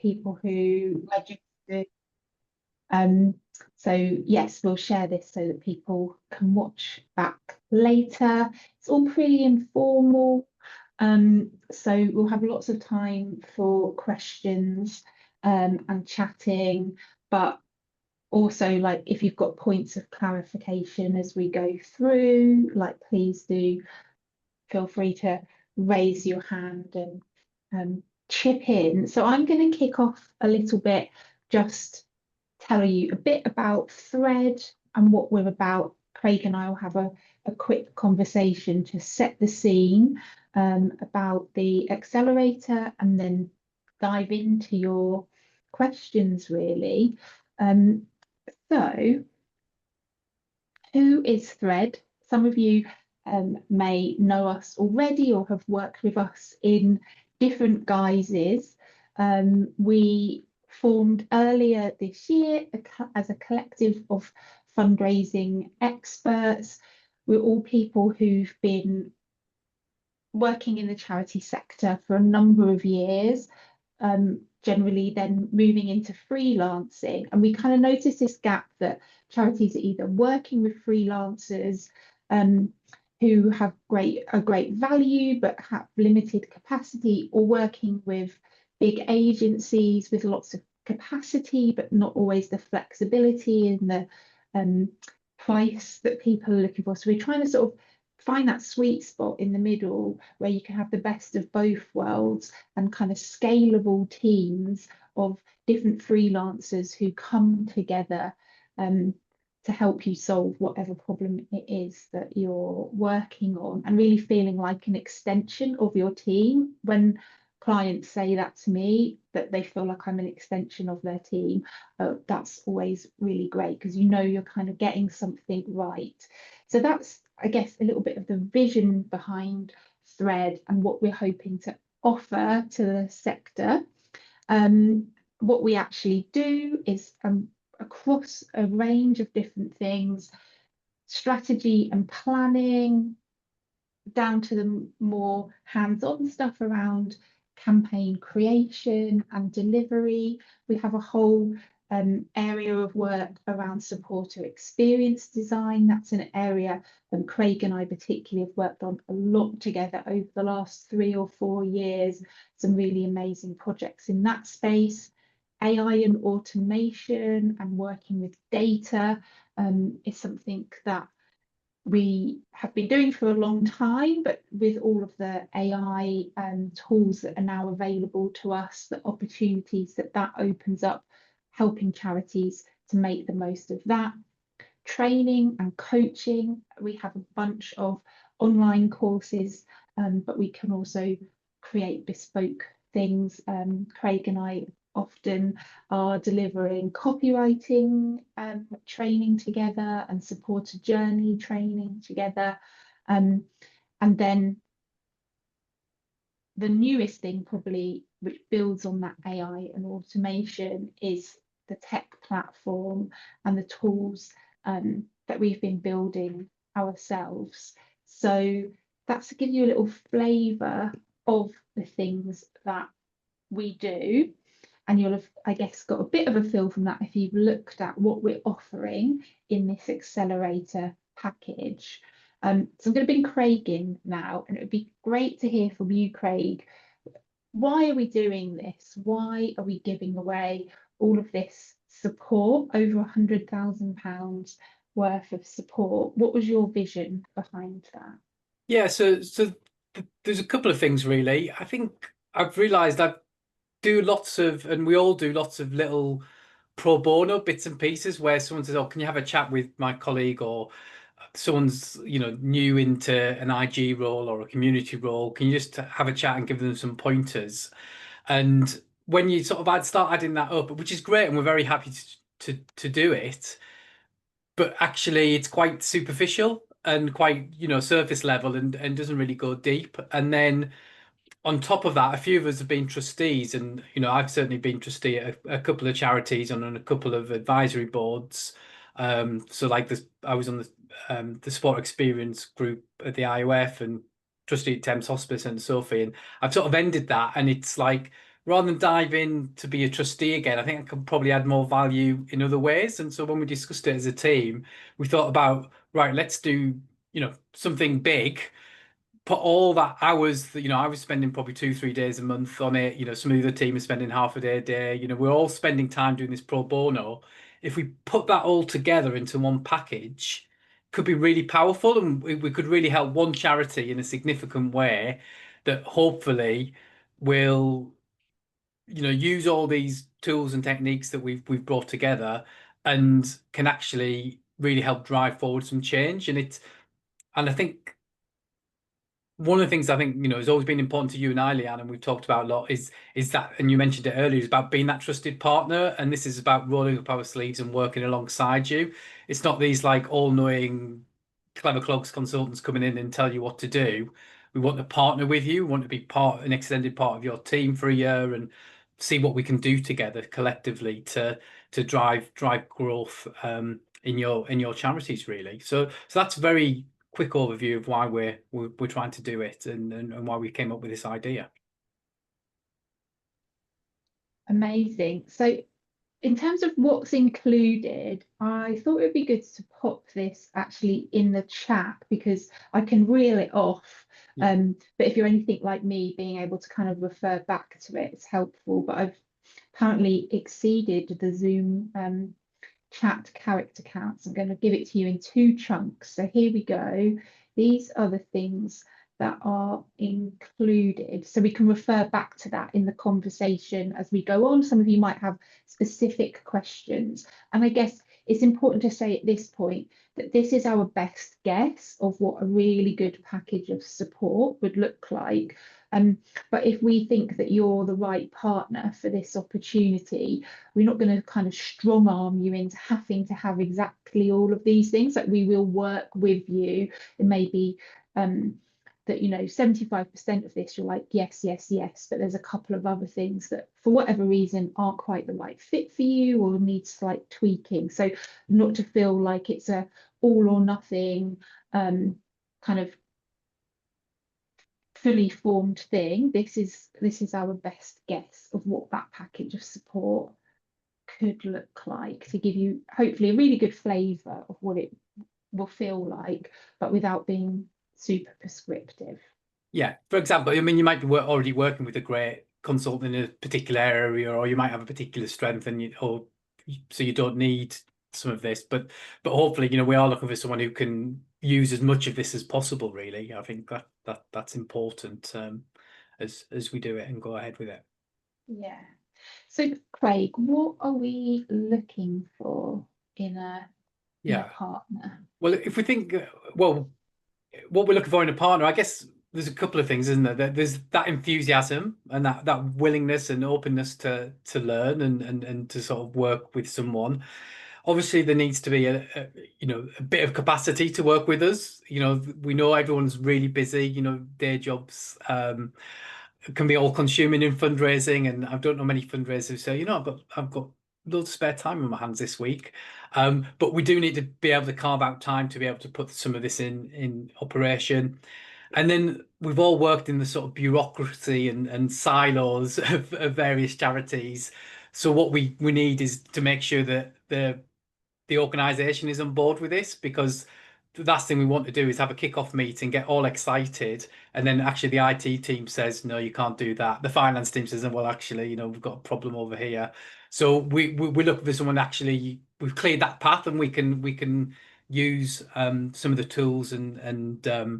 people who registered. So yes, we'll share this so that people can watch back later. It's all pretty informal. So we'll have lots of time for questions and chatting, but also, like, if you've got points of clarification as we go through, like, please do feel free to raise your hand and chip in. So I'm going to kick off a little bit, just tell you a bit about Thread and what we're about. Craig and I will have a quick conversation to set the scene about the Accelerator, and then dive into your questions, really. So, who is Thread? Some of you may know us already or have worked with us in different guises. We formed earlier this year as a collective of fundraising experts. We're all people who've been working in the charity sector for a number of years, generally then moving into freelancing. And we kind of noticed this gap that charities are either working with freelancers who have a great value but have limited capacity, or working with big agencies with lots of capacity but not always the flexibility and the price that people are looking for. So we're trying to sort of find that sweet spot in the middle where you can have the best of both worlds and kind of scalable teams of different freelancers who come together to help you solve whatever problem it is that you're working on, and really feeling like an extension of your team. When clients say that to me, that they feel like I'm an extension of their team, that's always really great, because you know you're kind of getting something right. So that's, I guess, a little bit of the vision behind Thread and what we're hoping to offer to the sector. What we actually do is across a range of different things, strategy and planning, down to the more hands-on stuff around campaign creation and delivery. We have a whole area of work around supporter experience design. That's an area that Craig and I particularly have worked on a lot together over the last 3 or 4 years. Some really amazing projects in that space. AI and automation and working with data is something that we have been doing for a long time, but with all of the AI tools that are now available to us, the opportunities that opens up, helping charities to make the most of that. Training and coaching, we have a bunch of online courses, but we can also create bespoke things. Craig and I often are delivering copywriting training together and supporter journey training together. And then the newest thing, probably, which builds on that AI and automation, is the tech platform and the tools that we've been building ourselves. So that's to give you a little flavour of the things that we do. And you'll have, I guess, got a bit of a feel from that if you've looked at what we're offering in this Accelerator package. So I'm going to bring Craig in now, and it would be great to hear from you, Craig. Why are we doing this? Why are we giving away all of this support, over £100,000 worth of support? What was your vision behind that? Yeah, so there's a couple of things, really. I think I've realised I do lots of, and we all do lots of little pro bono bits and pieces where someone says, "Oh, can you have a chat with my colleague?" Or someone's, new into an IG role or a community role. Can you just have a chat and give them some pointers? And when you sort of start adding that up, which is great, and we're very happy to do it, but actually it's quite superficial and quite, surface level, and doesn't really go deep. And then on top of that, a few of us have been trustees, and I've certainly been trustee at a couple of charities and on a couple of advisory boards. So like this, I was on the sport experience group at the IOF and trustee at Thames Hospice and Sophie, and I've sort of ended that, and it's like rather than dive in to be a trustee again, I think I could probably add more value in other ways. And so when we discussed it as a team, we thought about, right, let's do, something big, put all that hours that, I was spending probably 2, 3 days a month on it. Some of the team is spending half a day. We're all spending time doing this pro bono. If we put that all together into one package, could be really powerful, and we could really help one charity in a significant way that hopefully will, use all these tools and techniques that we've brought together and can actually really help drive forward some change. And I think one of the things I think, has always been important to you and I, Leanne, and we've talked about a lot is that, and you mentioned it earlier, is about being that trusted partner. And this is about rolling up our sleeves and working alongside you. It's not these like all-knowing clever cloaks consultants coming in and tell you what to do. We want to partner with you, we want to be an extended part of your team for a year and see what we can do together collectively to drive growth in your charities, really. So that's very quick overview of why we're trying to do it and why we came up with this idea. Amazing. So in terms of what's included, I thought it would be good to pop this actually in the chat because I can reel it off. Yeah. But if you're anything like me, being able to kind of refer back to it is helpful. But I've apparently exceeded the Zoom chat character counts. I'm going to give it to you in 2 chunks. So here we go. These are the things that are included. So we can refer back to that in the conversation as we go on. Some of you might have specific questions. And I guess it's important to say at this point that this is our best guess of what a really good package of support would look like. But if we think that you're the right partner for this opportunity, we're not going to kind of strong arm you into having to have exactly all of these things. Like, we will work with you. It may be that 75% of this you're like yes, but there's a couple of other things that for whatever reason aren't quite the right fit for you or need slight tweaking. So not to feel like it's a all or nothing kind of fully formed thing. This is our best guess of what that package of support could look like to give you hopefully a really good flavour of what it will feel like, but without being super prescriptive. Yeah, for example, I mean, you might be already working with a great consultant in a particular area, or you might have a particular strength, so you don't need some of this. But hopefully, we are looking for someone who can use as much of this as possible. Really, I think that's important as we do it and go ahead with it. Yeah. So Craig, what are we looking for in a partner? Well, if we think, what we're looking for in a partner, I guess there's a couple of things, isn't there? There's that enthusiasm and that willingness and openness to learn and to sort of work with someone. Obviously, there needs to be a bit of capacity to work with us. We know everyone's really busy. Day jobs can be all consuming in fundraising, and I don't know many fundraisers who say, I've got loads of spare time on my hands this week. But we do need to be able to carve out time to be able to put some of this in operation. And then we've all worked in the sort of bureaucracy and silos of various charities. So what we need is to make sure that the organization is on board with this, because the last thing we want to do is have a kick-off meeting, get all excited, and then actually the IT team says, no, you can't do that. The finance team says, well, actually, we've got a problem over here. So we're looking for someone actually, we've cleared that path, and we can use some of the tools and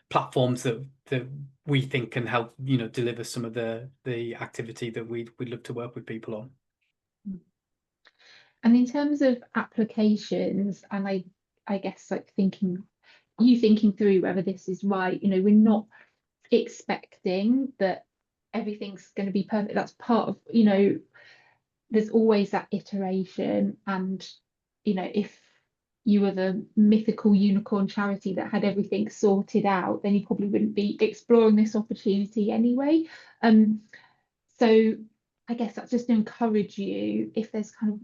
platforms that we think can help deliver some of the activity that we'd love to work with people on. And in terms of applications, and I guess like thinking through whether this is right, we're not expecting that everything's going to be perfect. That's part of, there's always that iteration. And, if you were the mythical unicorn charity that had everything sorted out, then you probably wouldn't be exploring this opportunity anyway. So I guess that's just to encourage you, if there's kind of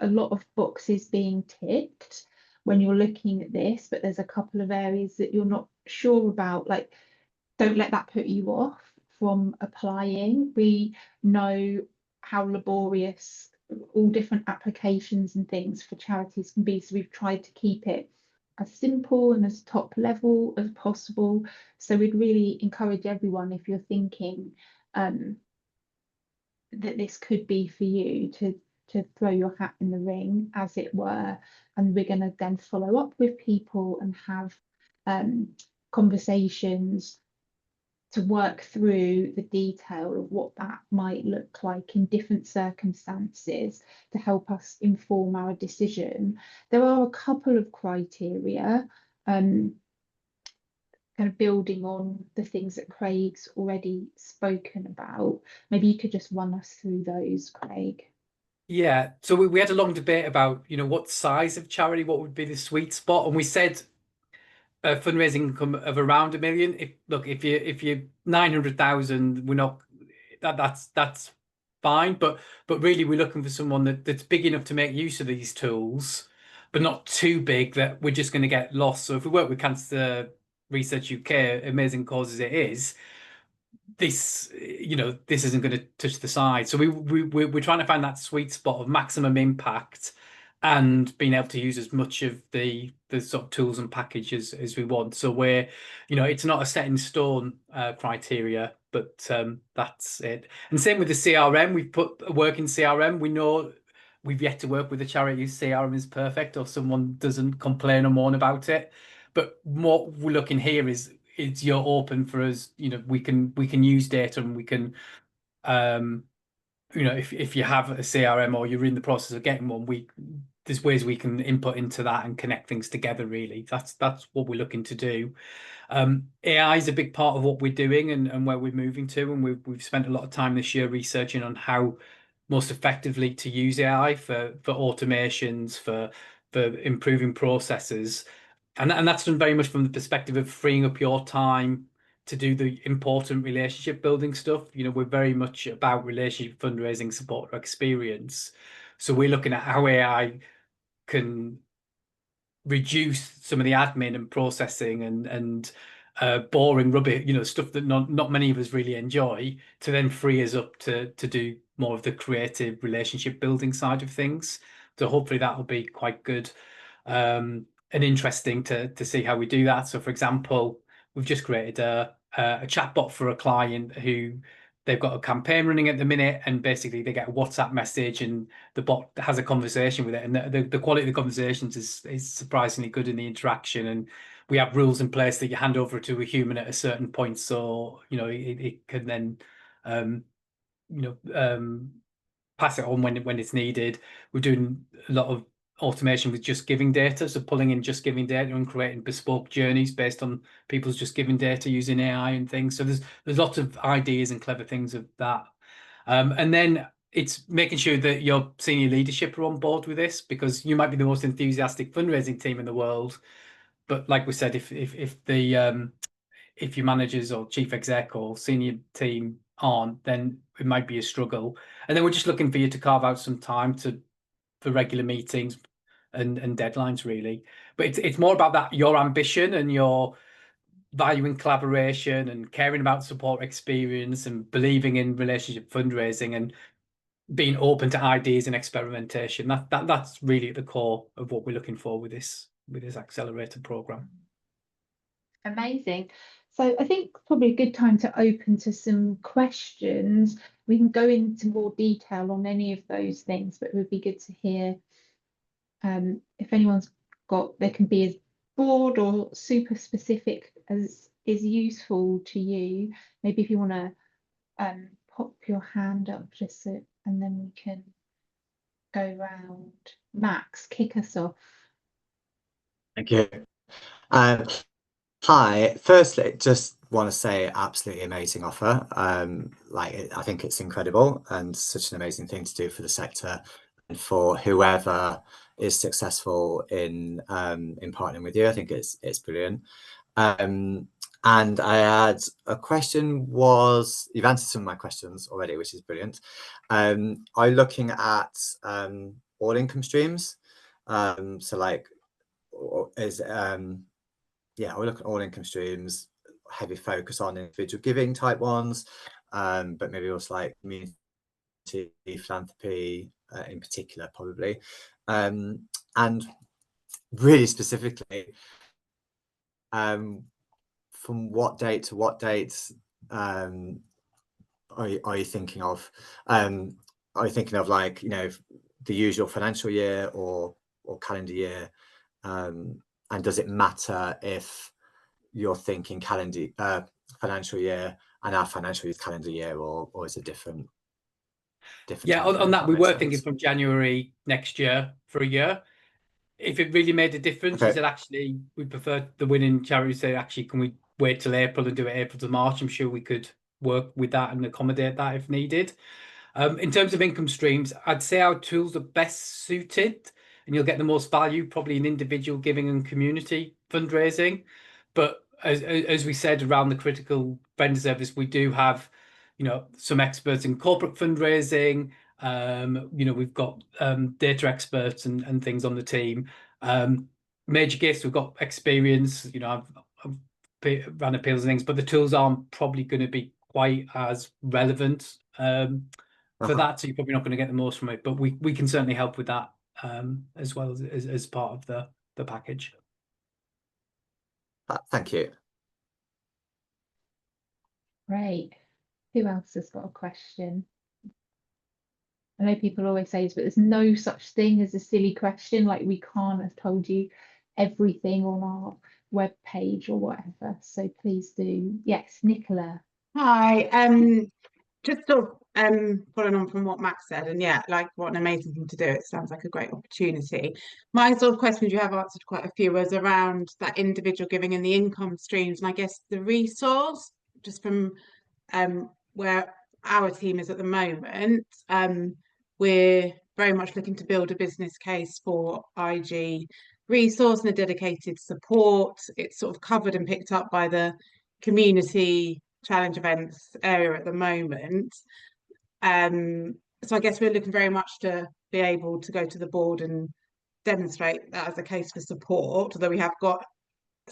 a lot of boxes being ticked when you're looking at this, but there's a couple of areas that you're not sure about, like, don't let that put you off from applying. We know how laborious all different applications and things for charities can be, so we've tried to keep it as simple and as top level as possible. So we'd really encourage everyone, if you're thinking that this could be for you, to throw your hat in the ring, as it were. And we're going to then follow up with people and have conversations to work through the detail of what that might look like in different circumstances to help us inform our decision. There are a couple of criteria, kind of building on the things that Craig's already spoken about. Maybe you could just run us through those, Craig. Yeah, so we had a long debate about, what size of charity, what would be the sweet spot, and we said fundraising income of around 1 million. If you're 900,000, we're not that's fine, but really we're looking for someone that's big enough to make use of these tools, but not too big that we're just going to get lost. So if we work with Cancer Research UK, amazing cause as it is, this isn't going to touch the side. So we're trying to find that sweet spot of maximum impact and being able to use as much of the sort of tools and packages as we want. So we're, it's not a set in stone criteria, but that's it. And same with the CRM. We've put a working CRM. We know we've yet to work with a charity whose CRM is perfect or someone doesn't complain or moan about it. But what we're looking here is you're open for us. We can use data, and we can if you have a CRM or you're in the process of getting one, there's ways we can input into that and connect things together. Really, that's what we're looking to do. AI is a big part of what we're doing and where we're moving to, and we've spent a lot of time this year researching on how most effectively to use AI for automations, for improving processes. And that's done very much from the perspective of freeing up your time to do the important relationship building stuff. We're very much about relationship fundraising support experience. So we're looking at how AI can reduce some of the admin and processing and boring rubbish, stuff that not many of us really enjoy, to then free us up to do more of the creative relationship building side of things. So hopefully that will be quite good. And interesting to see how we do that. So, for example, we've just created a chatbot for a client who they've got a campaign running at the minute, and basically they get a WhatsApp message and the bot has a conversation with it, and the quality of the conversations is surprisingly good in the interaction. And we have rules in place that you hand over to a human at a certain point, so it can then pass it on when it's needed. We're doing a lot of automation with just giving data, so pulling in just giving data and creating bespoke journeys based on people's just giving data using AI and things. So there's lots of ideas and clever things of that. And then it's making sure that your senior leadership are on board with this, because you might be the most enthusiastic fundraising team in the world, but like we said, if your managers or chief exec or senior team aren't, then it might be a struggle. And then we're just looking for you to carve out some time for regular meetings and deadlines, really. But it's more about that, your ambition and your valuing collaboration and caring about support experience and believing in relationship fundraising and being open to ideas and experimentation. That's really at the core of what we're looking for with this Accelerator program. Amazing. So I think probably a good time to open to some questions. We can go into more detail on any of those things, but it would be good to hear if anyone's they can be as broad or super specific as is useful to you. Maybe if you want to pop your hand up just so, and then we can go round. Max, kick us off. Thank you. Hi, firstly, just want to say absolutely amazing offer. I think it's incredible and such an amazing thing to do for the sector and for whoever is successful in partnering with you. I think it's brilliant. And I had a question. You've answered some of my questions already, which is brilliant. Are you looking at all income streams? So like, we're looking at all income streams. heavy focus on individual giving type ones, but maybe also like community philanthropy in particular, probably. And really specifically, from what date to what dates are you thinking of? Are you thinking of, like, you know, the usual financial year or calendar year? And does it matter if you're thinking financial year and our financial year calendar year, or is it different? Yeah, time frame, on if that we makes were thinking sense? from January next year for a year. If it really made a difference, we Okay. said actually we prefer the winning charity. Say actually, can we wait till April and do it April to March? I'm sure we could work with that and accommodate that if needed. In terms of income streams, I'd say our tools are best suited, and you'll get the most value probably in individual giving and community fundraising. But as we said around the critical vendor service, we do have, you know, some experts in corporate fundraising. You know, we've got data experts and things on the team. Major gifts, we've got experience. You know, I've ran appeals and things, but the tools aren't probably going to be quite as relevant for that, so you're probably not going to get the most from it. But we can certainly help with that as well as part of the package. Thank you. Great. Who else has got a question? I know people always say this, but there's no such thing as a silly question. Like, we can't have told you everything on our web page or whatever. So please do. Yes, Nicola. Hi. Just sort of following on from what Max said, and yeah, like, what an amazing thing to do. It sounds like a great opportunity. My sort of questions, you have answered quite a few, was around that individual giving and the income streams, and I guess the resource, just from where our team is at the moment. We're very much looking to build a business case for IG resource and a dedicated support. It's sort of covered and picked up by the community challenge events area at the moment. So I guess we're looking very much to be able to go to the board and demonstrate that as a case for support, although we have got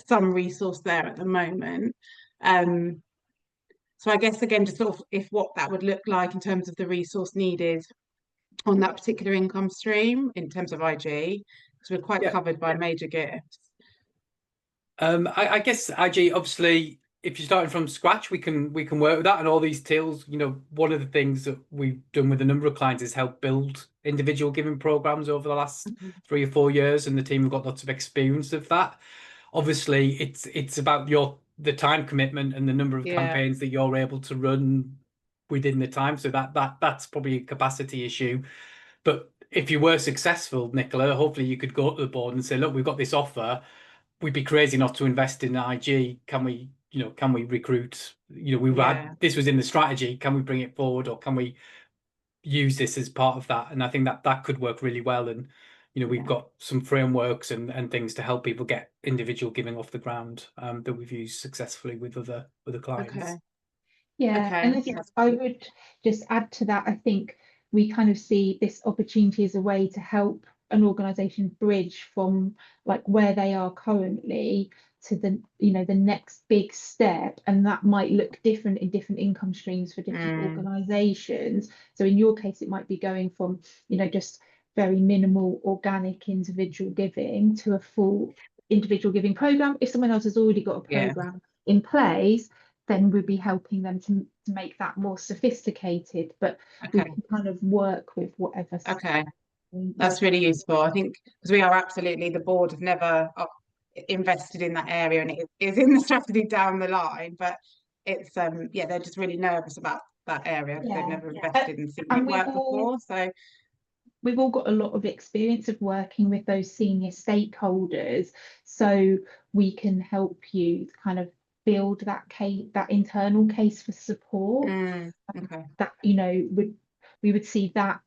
some resource there at the moment. So I guess, again, just sort of if what that would look like in terms of the resource needed on that particular income stream in terms of IG, because we're quite covered by major gifts. I guess IG, obviously, if you're starting from scratch, we can work with that, and all these tools. You know, one of the things that we've done with a number of clients is help build individual giving programs over the last 3 or 4 years, and the team have got lots of experience of that. Obviously, it's about the time commitment and the number of campaigns that you're able to run within the time. So that's probably a capacity issue. But if you were successful, Nicola, hopefully you could go to the board and say, look, we've got this offer. We'd be crazy not to invest in IG. Can we recruit? You know, this was in the strategy. Can we bring it forward, or can we use this as part of that? And I think that could work really well. And you know, we've got some frameworks and things to help people get individual giving off the ground that we've used successfully with other clients. Okay. Yeah, Okay. and I think I would just add to that. I think we kind of see this opportunity as a way to help an organisation bridge from like where they are currently to the, you know, the next big step, and that might look different in different income streams for different organisations. So in your case, it might be going from, you know, just very minimal organic individual giving to a full individual giving programme. If someone else has already got a programme in place, then we'd be helping them to make that more sophisticated, but we can kind of work with whatever. Okay, that's really useful. I think because we are absolutely, the board have never invested in that area, and it is in the strategy down the line, but it's yeah, they're just really nervous about that area because they've never invested and seen it work before. So we've all got a lot of experience of working with those senior stakeholders, so we can help you kind of build that case, that internal case for support. That, you know, we would see that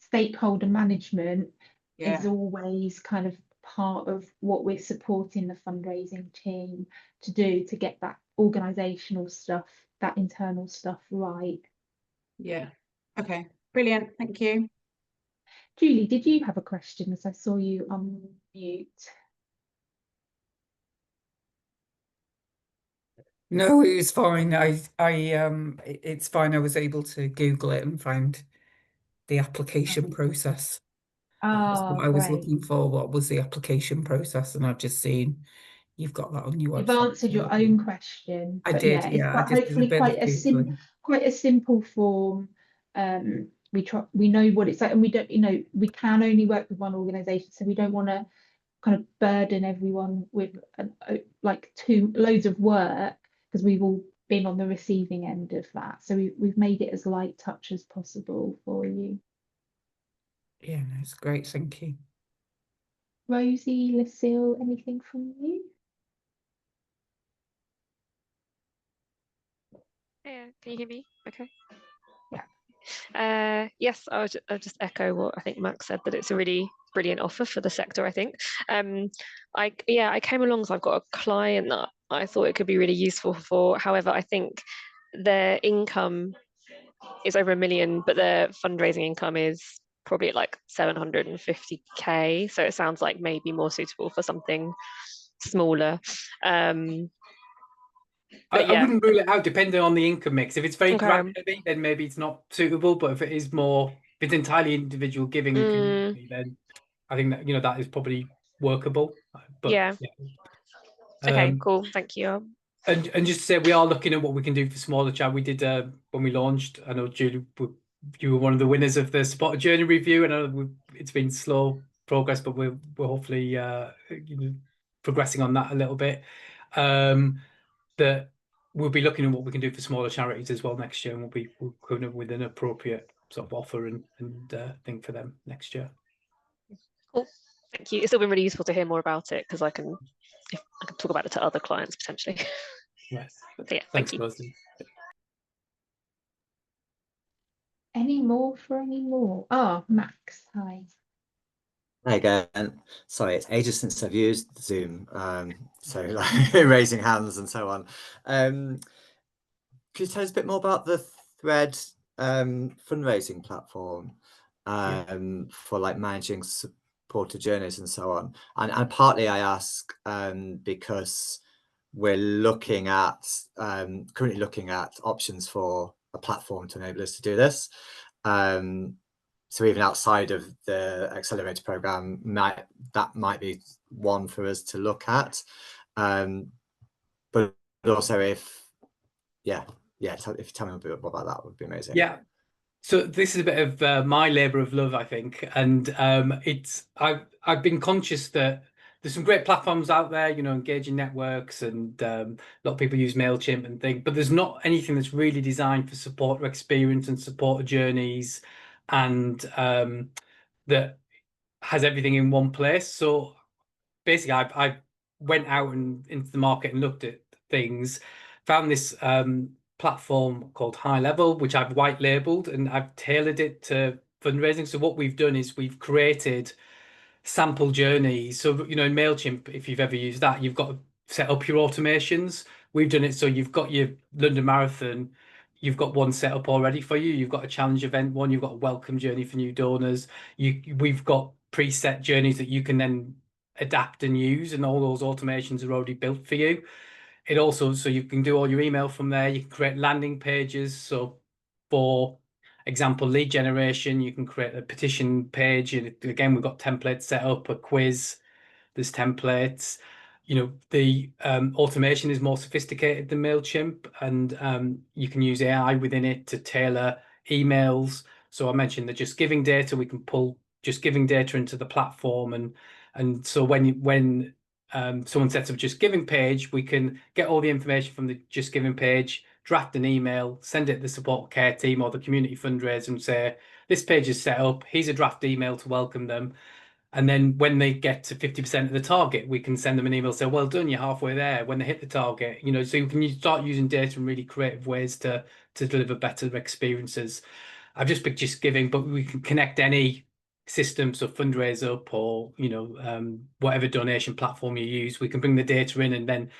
stakeholder management is always kind of part of what we're supporting the fundraising team to do, to get that organizational stuff, that internal stuff right. Yeah. Okay, brilliant. Thank you. Julie, did you have a question, as I saw you unmute? No, it was fine. It's fine. I was able to Google it and find the application process. That's Oh, what I was great. looking for. What was the application process? And I've just seen you've got that on your You've website. answered your own question, I but did, yeah, it's yeah. I quite, just did a hopefully bit of Googling. quite a simple form. We know what it's like, and we don't, we can only work with one organisation, so we don't want to kind of burden everyone with like loads of work, because we've all been on the receiving end of that. So we've made it as light touch as possible for you. Yeah, no, it's great. Thank you. Rosie, Lucille, anything from you? Yeah, can you hear me? Okay. Yeah. Yes, I'll just echo what I think Max said, that it's a really brilliant offer for the sector, I think. I came along, so I've got a client that I thought it could be really useful for. However, I think their income is over 1 million, but their fundraising income is probably at like 750k. So it sounds like maybe more suitable for something smaller. But I yeah, wouldn't rule it out depending on the income mix. If it's very Okay. grant heavy, then maybe it's not suitable. But if it is more, if it's entirely individual giving and community, then I think that that is probably workable. But Yeah. Okay, Um, cool. Thank you. And just to say, we are looking at what we can do for smaller chat. We did when we launched. I know Julie, you were one of the winners of the Supporter Journey review. I know it's been slow progress, but we're hopefully progressing on that a little bit. That we'll be looking at what we can do for smaller charities as well next year, and we'll come up with an appropriate sort of offer and thing for them next year. Cool. Thank you. It's still been really useful to hear more about it, because I can talk about it to other clients potentially. Right. So yeah, Thanks, thank you. Rosie. Any more for any more? Oh, Max, hi. Hi again. Sorry, it's ages since I've used Zoom, so like raising hands and so on. Could you tell us a bit more about the Thread fundraising platform for like managing supporter journeys and so on? And partly I ask because we're looking at currently looking at options for a platform to enable us to do this. So even outside of the Accelerator program, that might be one for us to look at. But also if you tell me a bit more about that, would be amazing. Yeah. So this is a bit of my labour of love, I think, and I've been conscious that there's some great platforms out there, engaging networks, and a lot of people use MailChimp and things, but there's not anything that's really designed for supporter experience and supporter journeys, and that has everything in one place. So basically, I went out and into the market and looked at things, found this platform called High Level, which I've white labeled, and I've tailored it to fundraising. So what we've done is we've created sample journeys. So in MailChimp, if you've ever used that, you've got to set up your automations. We've done it so you've got your London Marathon, you've got one set up already for you. You've got a challenge event one, you've got a welcome journey for new donors. We've got preset journeys that you can then adapt and use, and all those automations are already built for you. It also, so you can do all your email from there. You can create landing pages. So for example, lead generation, you can create a petition page. And again, we've got templates set up, a quiz, there's templates. The automation is more sophisticated than MailChimp, and you can use AI within it to tailor emails. So I mentioned the Just Giving data, we can pull Just Giving data into the platform, and so when someone sets up a Just Giving page, we can get all the information from the Just Giving page, draft an email, send it to the support care team or the community fundraiser and say, this page is set up, here's a draft email to welcome them. And then when they get to 50% of the target, we can send them an email, say, well done, you're halfway there when they hit the target. So you can start using data in really creative ways to deliver better experiences. I've just picked Just Giving, but we can connect any system, so Fundraise Up or whatever donation platform you use. We can bring the data in, and then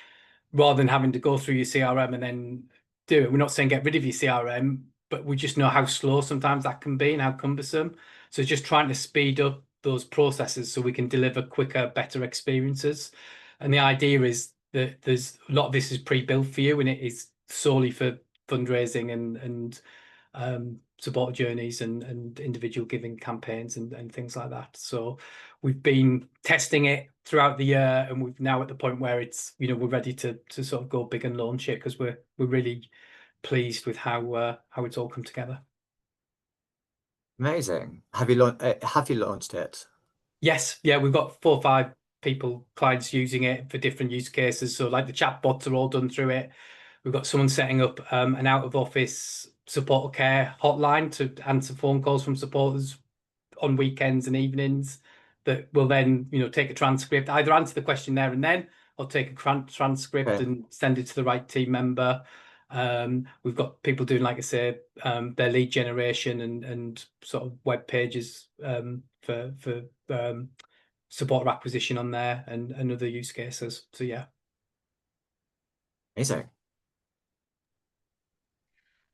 rather than having to go through your CRM and then do it, we're not saying get rid of your CRM, but we just know how slow sometimes that can be and how cumbersome. So just trying to speed up those processes so we can deliver quicker, better experiences. And the idea is there's a lot of this is pre-built for you, and it is solely for fundraising and support journeys and individual giving campaigns and things like that. So we've been testing it throughout the year, and we've now at the point where it's, you know, we're ready to sort of go big and launch it, because we're really pleased with how it's all come together. Amazing. Have you launched it? Yes, yeah, we've got 4 or 5 clients using it for different use cases. So like the chatbots are all done through it. We've got someone setting up an out of office support care hotline to answer phone calls from supporters on weekends and evenings, that will then, you know, take a transcript, either answer the question there and then, or take a transcript Okay. and send it to the right team member. We've got people doing, like I say, their lead generation and sort of web pages for supporter acquisition on there, and other use cases. So yeah. Amazing.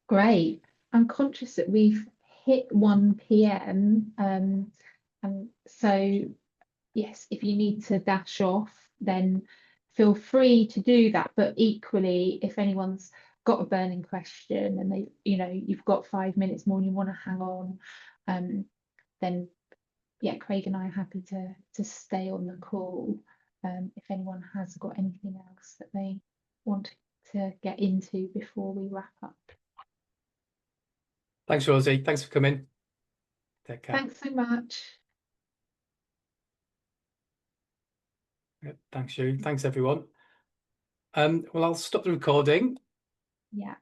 Great. I'm conscious that we've hit 1 p.m. And so yes, if you need to dash off, then feel free to do that. But equally, if anyone's got a burning question and they, you know, you've got 5 minutes more and you want to hang on, then yeah, Craig and I are happy to stay on the call. If anyone has got anything else that they want to get into before we wrap up. Thanks, Rosie. Thanks for coming. Take care. Thanks so much. Yeah, thanks, you. Thanks, everyone. Well, I'll stop the recording. Yeah.